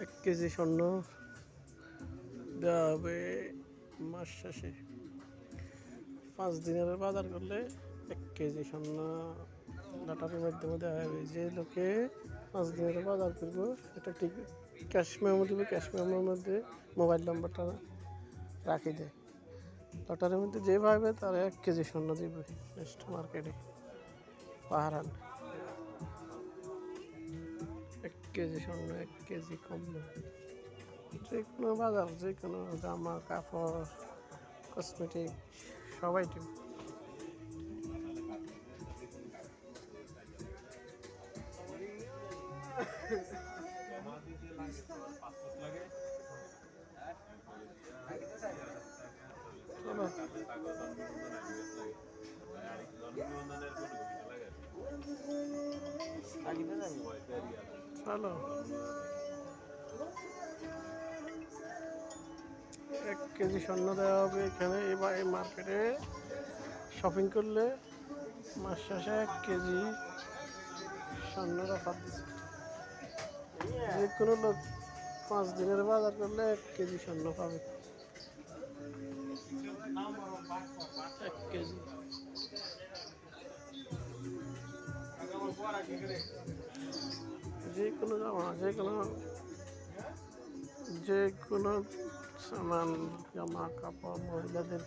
1 KG স্বর্ণ দেওয়া হবে মাস শেষে। 5 দিনের বাজার করলে 1 কেজি স্বর্ণ লটারির মাধ্যমে দেওয়া হবে। যে লোকে 5 দিনের বাজার করবো সেটা ঠিক ক্যাশ মেমো দেবে, ক্যাশ মেমোর মধ্যে মোবাইল নাম্বারটা রাখি দেয়। লটারির মধ্যে যে পাবে তারা 1 কেজি স্বর্ণ দিবে নেক্সট মার্কেটে পাহারান। 1 কেজি স্বর্ণ 1 কেজি কম নেই। যে কোনো বাজার, যে কোনো জামা কাপড় কসমেটিক সবাই ঠিক। চলো 1 কেজি স্বর্ণ দেওয়া হবে এখানে। এবার এই মার্কেটে শপিং করলে মাস শেষে 1 কেজি স্বর্ণের অফার দিচ্ছে। যে কোনো লোক 5 দিনের বাজার করলে 1 কেজি স্বর্ণ পাবে। 1 কেজি যে কোনো জামা, যে কোনো সামান, জামা কাপড় মহিলাদের